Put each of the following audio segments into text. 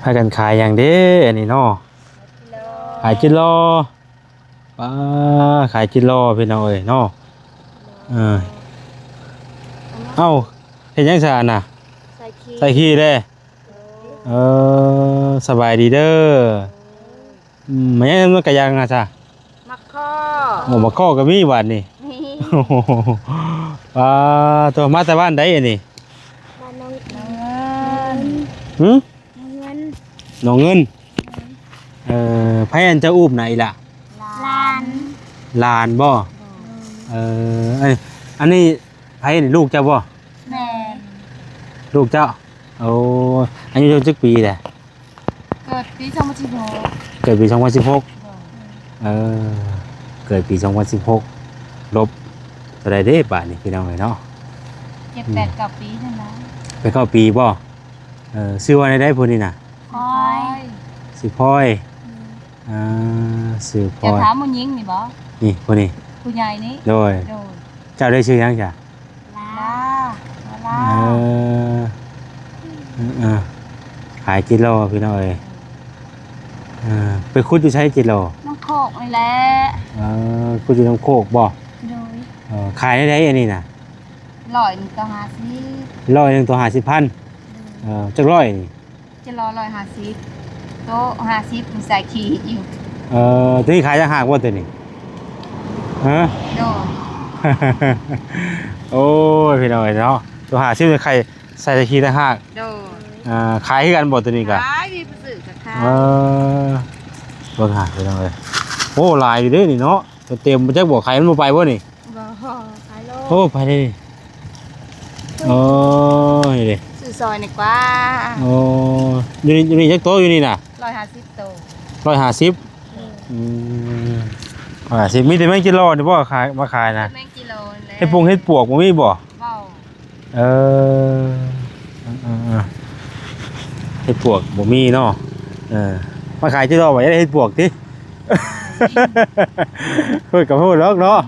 พากันขายอย่างเด้อันนี้เนาะขายกิโลป้าขายกิโลพี่น้องเอ้ยเนาะเออเอ้าเห็นยังซะน่ะใส่ขี้เด้เอสบายดีเด้อมันยังมันก็ยังอ่ะจ้ะมักข้อโอ้มาข้อก็มีบาดนี่โอ้โหป้าตัวมาแต่บ้านใดอันนี้บ้านน้องเงินหึเงินน้องเงินไผอันจะอูบไหนล่ะลาน ลานบ่อันนี้ไผนี่ลูกเจ้าบ่แม่ลูกเจ้าโอ้อายุจักปีแหละเกิดปี2016เกิดปี2016เกิดปี2016ลบเท่าใดเด้บาดนี่พี่น้องเอ้ยเนาะ7 8 9ปีนั่นนะไปเข้าปีบ่ชื่อว่าได้พุ่นนี่น่ะพอย สิพลอยชื่อพลอยจะถามผู้หญิงนี่บ่นี่พุ่นนี่ผู้ใหญ่นี่โดยเจ้าได้ชื่อหยังจ้ะลาขายกิโลพี่น้องเอ้ยไปขุดอยู่ใช้กิโลน้องโคกนี่แหละขุดอยู่น้ำโคกบ่โดยขายได้อันนี้น่ะ100ต่อ50 100นึงต่อ50,000จักร้อยนี่จะรอ150โต๊ะ50มีใส่ขี้อยู่ตัวนี้ขายจังหากบ่ตัวนี้ฮะโดย โอ้ยพี่น้องเอ้ยเนาะตัว50นี่ใครใส่ตะขี้จังหากโดยขายคือกันบ่ตัวนี้ก็ขายดีประเสริฐกับข้าวเบิ่งหาพี่น้องเอ้ยโอ้หลายอยู่เด้นี่เนาะเต็มจักบ่ขายมันบ่ไปบ่นี่บ่ขายโลโอ้ไปเลยโอ้ยดิซื้อซอยนี่กว่าโอ้อยู่นี่จักโตอยู่นี่น่ะ150โต150มีแต่แมงกิโลนี่บ่ขายมาขายนะแมงกิโลแล้วเฮ็ดปวกบ่มีบ่เออเฮ็ดปวกบ่มีเนาะมาขายจิโลบ่ได้เฮ็ดปวกติพูดกับพูดแล้วเนาะ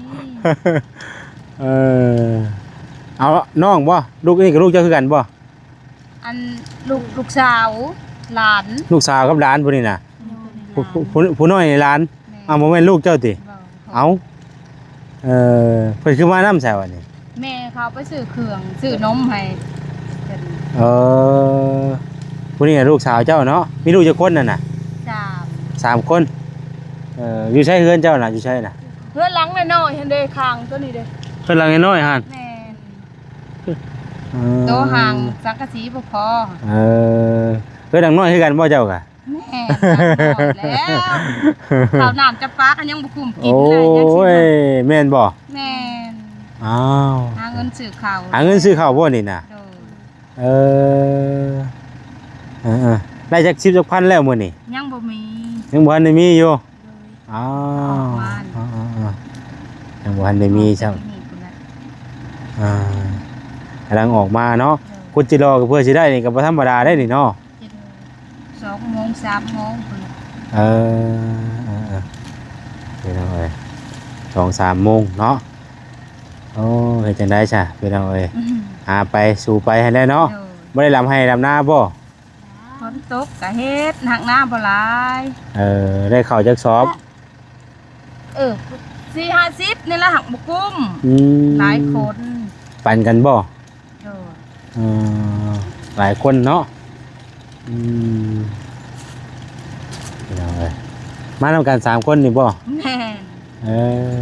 เอาน้องบ่ลูกนี่กับลูกเจ้าคือกันบ่อันลูกสาวหลานลูกสาวกับหลานพุ่นนี่น่ะผู้น้อยนี่หลานบ่แม่นลูกเจ้าติเอาเพิ่นคือมานำใส่วันนี้แม่เขาไปซื้อเครื่องซื้อนมให้ผู้นี้ลูกสาวเจ้าเนาะมีลูกจักคนนั่นน่ะ3คนอยู่ใช้เฮือนเจ้าน่ะอยู่ใช้น่ะเฮือนหลังน้อยๆหั่นเด้ข้างตัวนี้เด้เฮือนหลังน้อยๆหั่นแม่นโตห่างสังกะสีบ่พอเฮือนหลังน้อยคือกันบ่เจ้าก็แม่แล้วข้าวน้ำจับปลากันยังบ่คุ้มกินเลยยังสิโอ้ยแม่นบ่แม่นอ้าวหาเงินซื้อข้าวบ่นี่น่ะได้จัก10จักพันแล้วมื้อนี้ยังบ่มียังบ่ทันได้มีอยู่อ้าวยังบ่ทันได้มีซ้ํกำลังออกมาเนาะกุจิรอก็เพื่อสิได้นี่ก็บ่ธรรมดาได้นี่เนาะ2 โมง 3 โมงพุ่นพี่น้องเอ้ย 2-3 โมงเนาะโอ้เฮ็ดจังได๋ซะพี่น้องเอ้ยหาไปสู่ไปให้ได้เนาะบ่ได้ลำให้ลำนาบ่ฝนตกก็เฮ็ดหักน้าบ่หลายได้ข้าวจักสอบ4-50นี่ล่ะหักบ่กุ้มหลายคนปั่นกันบ่หลายคนเนาะพี่น้องเอ้ยมานำกัน3คนนี่บ่แม่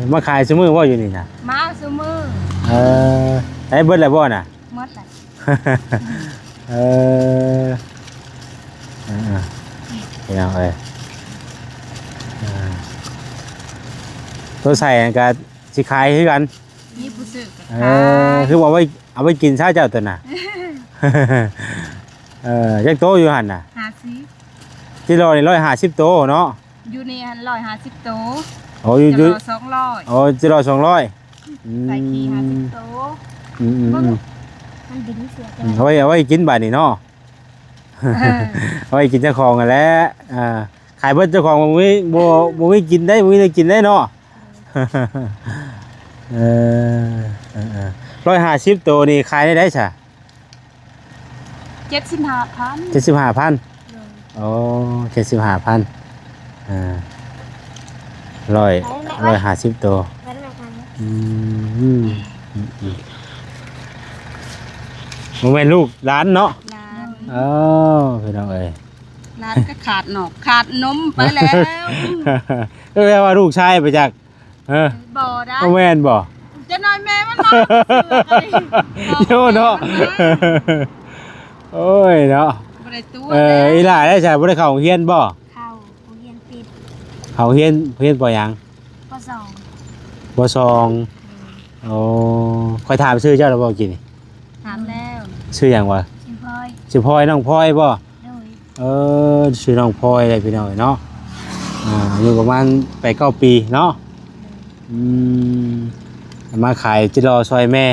นมาขายซุมื้อบ่อยู่นี่น่ะมาซุมื้อได้เบิดแล้วบ่น่ะหมดแล้วพี่น้องเอ้ยตัวใส่ก็สิขายคือกันมีผู้ซื้อก็คือเอาไว้กินซะเจ้าตัวน่ะจักโตอยู่หั่นน่ะ50กิโลนี่150โตเนาะอยู่นี่หั่น150โตโอ้อยู่200กิโล200ใส่ขี้50โตมันดินเสียจังเอาไว้กินบัดนี้เนาะเอาไว้กินเจ้าของนั่นแหละขายเบิดเจ้าของบ่มีกินได้บ่มีได้กินได้เนาะ150ตัวนี่ขายได้ซะ75,000 75,000 โอ้75,000อ่า150ตัวอืมบ่แม่นลูกหลานเนาะ นาน อ๋อพี่น้องเอ้ย นานก็ขาดหนอกขาดนมไปแล้ว ก็แปลว่าลูกชายไปจากบ่ได้ บ่แม่นบ่ จะน้อยแม่มันมา โยเนาะโอ้ยเนาะ บ่ได้ตัว อีหล่าได้จ้ะบ่ได้เข้าโรงเรียนบ่ เข้าโรงเรียนปิด เข้าโรงเรียนบ่หยัง ปสอง บ่ซองโอ้ค่อยถามชื่อเจ้าแล้วบ่กินนี่ ถามแล้ว ชื่อหยังวะ ชิมพลอย ชื่อพลอยน้องพลอยบ่ โดย ชื่อน้องพลอยเลยพี่น้องเนาะอยู่ประมาณ8-9 ปีเนาะอืมมาขายจิรอซอยแม่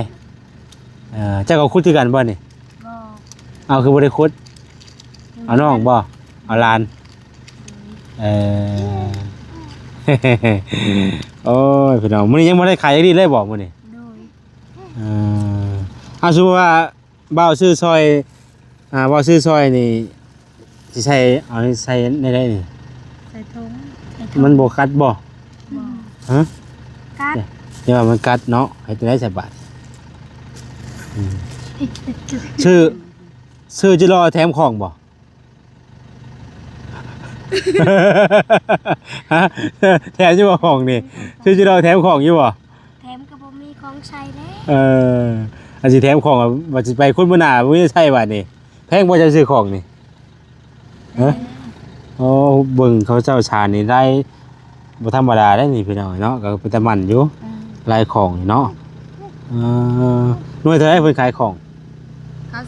เจ้าก็คุดคือกันบ่นี่ บอ เอาคือบ่ได้คุดเอาน้องบ่เอาหลานเออ โอ้ยพี่น้องมื้อนี้ยังบ่ได้ขายจักดีเลยบ่มื้อนี้ โดย เอาสมมุติว่าบ่าวซื้อซอยบ่าวซื้อซอยนี่สิใช้เอานี่ใส่ในได้นี่ ใส่ถุง มันบ่กัดบ่ บอ ฮะ กัด เดี๋ยวว่ามันกัดเนาะให้ตัวได้ใส่บาทชื่อจิรอแถมของบ่ ฮะแถมอยู่บ่ของนี่ชื่อจิรอแถมของอยู่บ่ แถมกระบอกมีของใช้แล้ว อันสิแถมของว่าสิไปคนบ่หน้าบ่ใช่บาดนี่แพงบ่จะซื้อของนี่ฮะโอ้เบิ่งเขาเจ้าชาญนี่ได้บ่ธรรมดาได้นี่พี่น้องเนาะก็เป็นตะมันอยู่ลายของนี่เนาะหน่วยเท่าไหร่เพิ่นขายของ เขา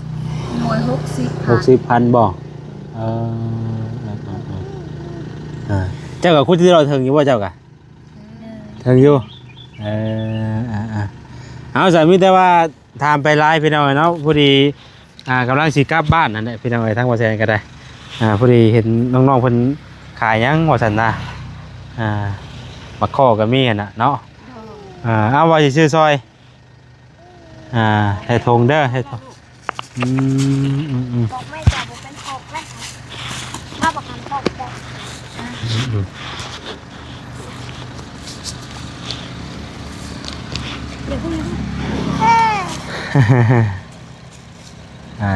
หน่วย60,000 60,000บ่เจ้ากับคุณที่เราถึงอยู่บ่เจ้ากะถึงอยู่เอาสามีแต่ว่าถามไปไลน์พี่น้องเนาะพอดีกำลังสิกลับบ้านนั่นแหละพี่น้องทั้งว่าแซงก็ได้พอดีเห็นน้องๆเพิ่นขายหยังว่าซั่นน่ะมาข้อก็มีหั่นน่ะเนาะเอาว่าสิซื้อซอยให้ทงเด้อให้ทงบอกไม่จับบอกเป็นขอบแล้วถ้าบอกกันขอบแต่เดี๋ยวพรุ่งนี้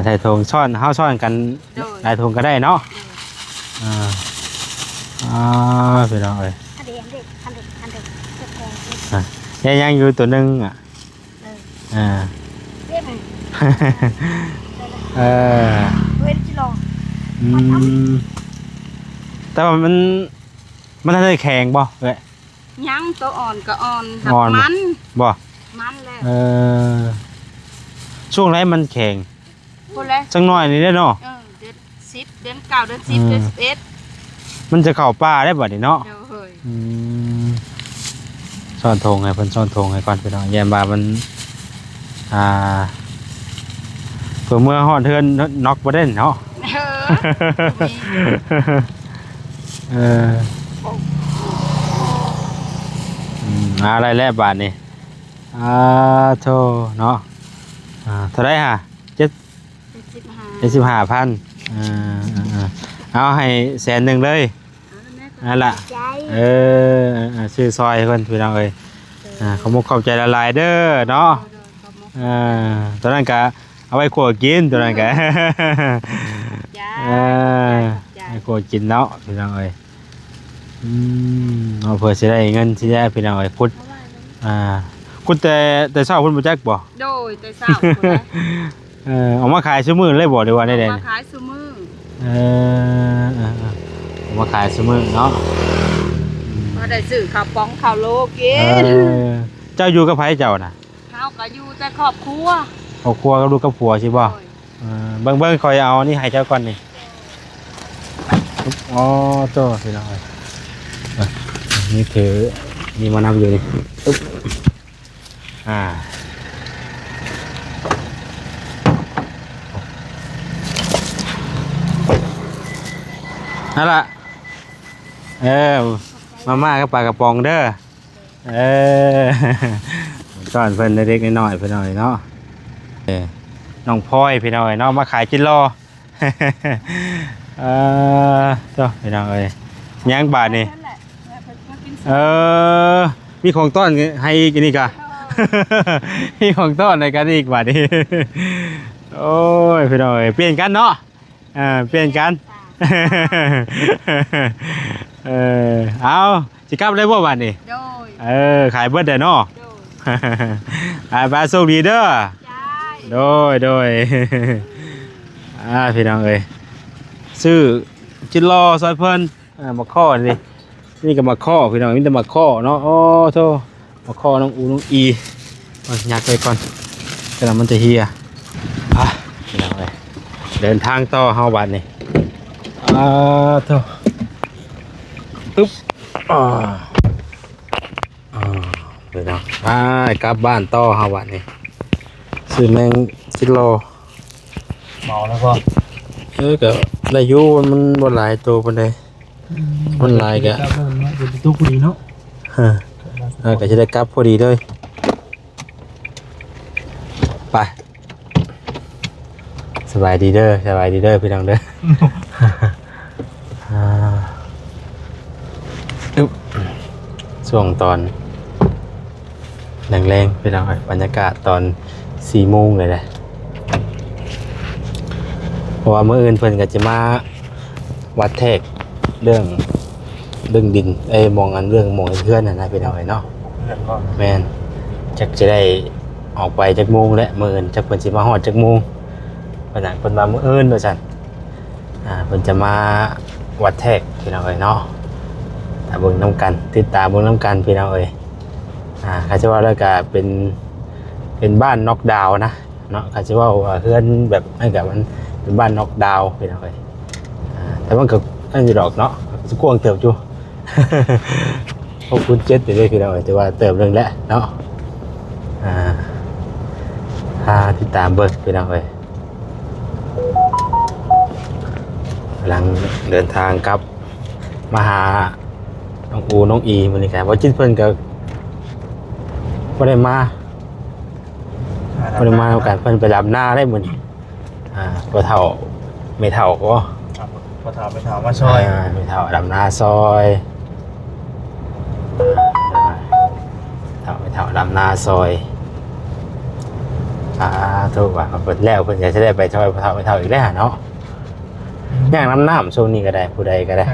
ไทยทงซ่อนเฮาซ่อนกันไทยทงก็ได้เนาะพี่น้องเอ้ย คันเด็กจะแพง ยังอยู่ตัวหนึงเรียกไง เว้นจิโร่ แต่ว่ามันทันได้แข็งบ่เอ้ย ยังตัวอ่อนก็อ่อนหัก อ่อน มัน บ่ มันแล้ว ช่วงไหนมันแข็ง พูดแล้ว สักหน่อยนี่ได้เนาะ เดือน10เดือน9เดือน10เดือน11 มันจะเข้าป่าได้บ่นี่เนาะ เดี๋ยวเฮ้ย ซ่อนธงให้เพิ่นซ่อนธงให้ก่อนพี่น้องแยมบามันเพื่อเมื่อฮอดเทือนน็อกบ่ได้เนาะอะไรแล้วบาทนี่โธ่เนาะเท่าไรฮะ75,000เอาให้100,000เลยนั่นล่ะชื่อซอยเพิ่นพี่น้องเอ้ยขอมุกขอบใจละลายเด้อเนาะตอนนั้นก็เอาไว้ขัวกินตอนนั้นก็ไว้ขัวกินเนาะพี่น้องเอ้ยเอาเพื่อสิได้เงินสิได้พี่น้องเอ้ยพุดคุณแต่เช้าคุณบ่จักบ่ โดยแต่เช้าพุ่นแหละ เอามาขายซุมื้อเลยบ่หรือว่าได้ มาขายซุมื้อ เอามาขายซุมื้อเนาะ มาได้ซื้อข้าวป๋องข้าวโลกิน เจ้าอยู่กับไผเจ้าน่ะ เฮาก็อยู่แต่ครอบครัว ครอบครัวกับลูกกับผัวใช่บ่เบิ่งคอยเอานี่ให้เจ้าก่อนนี่อ๋อโตพี่น้องนี่ถือนี่มานำอยู่นี่ตุ๊บนั่นล่ะมาม่ากับปลากระป๋องเด้อก่อนเพิ่นเล็กๆน้อยๆเพิ่นหน่อยเนาะน้องพลอยพี่น้อยเนาะมาขายจินรอ เจ้าพี่น้องเอ้ยยังบาทนี่ นั่นแหละมากิน มีของต้อนให้กินอีกอะมีของต้อนในกันอีกบาทนี่โอ้ยพี่น้องเอ้ยเปลี่ยนกันเนาะเปลี่ยนกันเอาสิกลับเลยบ่บาทนี่ โดย ขายเบิดเด้อเนาะ โดย ไปโชคดีเด้อ จ้า โดยพี่น้องเอ้ยซื้อจิรอซอยเพิ่นมาข้อนี่ก็มาข้อพี่น้องมีแต่มาข้อเนาะโอ้โธ่มาข้อน้องอูน้องอียัดไปก่อนกำลังมันจะเฮียพี่น้องเอ้ยเดินทางต่อเฮาบัดนี่โธ่ปึ๊บพี่น้องกลับบ้านต่อเฮาบัดนี่ซื้อแมงจิรอ เมาแล้วก็ ก็ได้อยู่มันบ่หลายตัวปานใดมันหลายก็ เดี๋ยวตู้กูดีเนาะ ก็จะได้กลับพอดีเลยไปสบายดีเด้อพี่น้องเด้อช่วงตอนแรงๆพี่น้องบรรยากาศตอน4 โมงเลยแหละเพราะว่าเมื่ออื่นเพิ่นก็จะมาวัดแทกเรื่องดินมองอันเรื่องมองเพื่อนนะพี่น้องเนาะ เรื่องก็ แม่นจักจะได้ออกไปจักโมงและมื้ออื่นจักเพิ่นสิมาฮอดจักโมงเพิ่นน่ะเพิ่นมามื้ออื่นว่าซั่นเพิ่นจะมาวัดแทกพี่น้องเนาะถ้าเบิ่งนํกันติดตามเบิ่งนํกันพี่น้องเขาจะว่าแล้วก็เป็นบ้านน็อกดาวน์นะเนาะเขาจะว่าเฮือนแบบนั่นก็มันเป็นบ้านน็อกดาวน์พี่น้องแต่มันก็นั่นอยู่ดอกเนาะสิกว้างเติบอยู่ พวกคุณ7ไปเลยพี่น้องแต่ว่าเติบนึงแล้วเนาะติดตามเบิ่งพี่น้องกำลังเดินทางกลับมาหาน้องอูน้องอีมื้อนี้ครับว่าจิตเพิ่นก็บ่ได้มาเอากันเพิ่นไปรับหน้าได้มื้อนี้บ่เฒ่าไม่เฒ่าก็ พอถามไปถามว่าซอย ไม่เฒ่าดำหน้าซอยไม่เฒ่าดำหน้าซอยถูกว่าเปิดแล้วเพิ่นจะได้ไปซอยบ่เฒ่าไม่เฒ่าอีกแล้วเนาะย่างน้ำช่วงนี้ก็ได้ผู้ใดก็ได้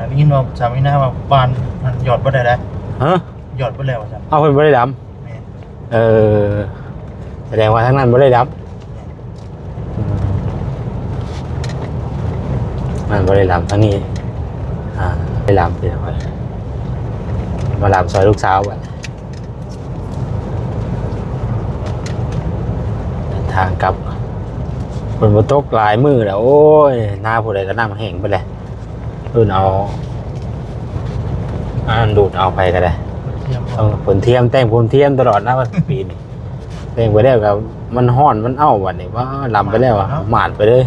นี่ยินว่าสามีหน้ามาบ้านหยอดบ่ได้แล้ว ฮะ หยอดบ่แล้วจ้ะ เอาเพิ่นบ่ได้ดำแสดงว่าทั้งนั้นบ่ได้ดำมันบ่ได้ดำทั้งนี้ได้ดำพี่น้องมาดำซอยลูกสาวบัดทางกลับฝนบ่ตกหลายมื้อแล้วโอ้ยหน้าผู้ใดก็น้ำแห้งไปเลยเอาดูดเอาไปก็ได้ เทียม ต้องผลเทียมแต่งผลเทียมตลอดนะวันปีนี้แต่งไปแล้วกับมันห้อนมันวันนี้ว่าลำไปแล้วหมาดไปเลย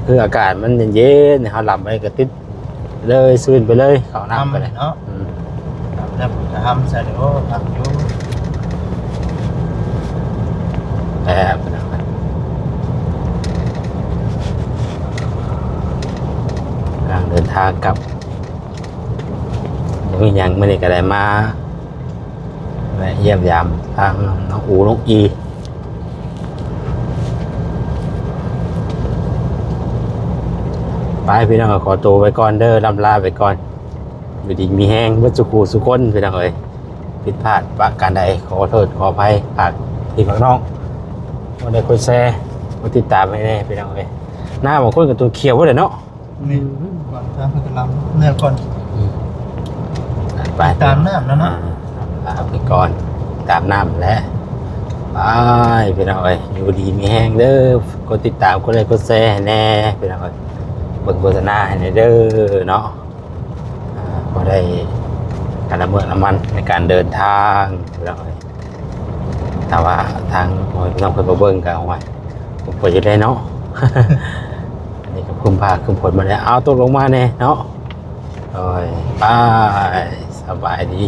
คืออากาศมันเย็นๆเขาลำไปก็ติดเลยซื่นไปเลยเขาน้ำไปเลย เนาะแล้วจะทำใส่เดี๋ยวทำอยู่ กำลังเดินทางกลับยังไม่ได้ก็ได้มาเยี่ยมยามทางน้องอูน้องอีไปพี่น้องขอตัวไปก่อนเด้อลำลาไปก่อนอยู่ดีมีแห้งวัสุกูสุคนพี่น้องเอ้ยผิดพลาดประการใดขอโทษขออภัยฝากพี่ฝากน้องวันนี้คนแซ่คนติดตามให้แน่พี่น้องเอ้ยหน้าบางคนกับตัวเขียวเลยเนาะ นี่ก่อนทำเพื่อกำลังเนื้อก่อน ไป ตามน้ำแล้วนะ ลาไปก่อนตามน้ำแล้วไปพี่น้องเอ้ยอยู่ดีมีแห้งเด้อกดติดตามกดไลค์กดแชร์ให้แน่พี่น้องเอ้ยเบิ่งโฆษณาให้แน่เด้อเนาะก็ได้การละเมิดน้ำมันในการเดินทางพี่น้องเอ้ยแต่ว่าทางโอ้ยพี่น้องเพิ่นมาเบิ่งกันเอาไว้ผมควรจะได้เนาะ อันนี้ก็คุมผ้าคุมผลมาแล้วเอาตกลงมาแน่เนาะโอ้ยไปสบายดี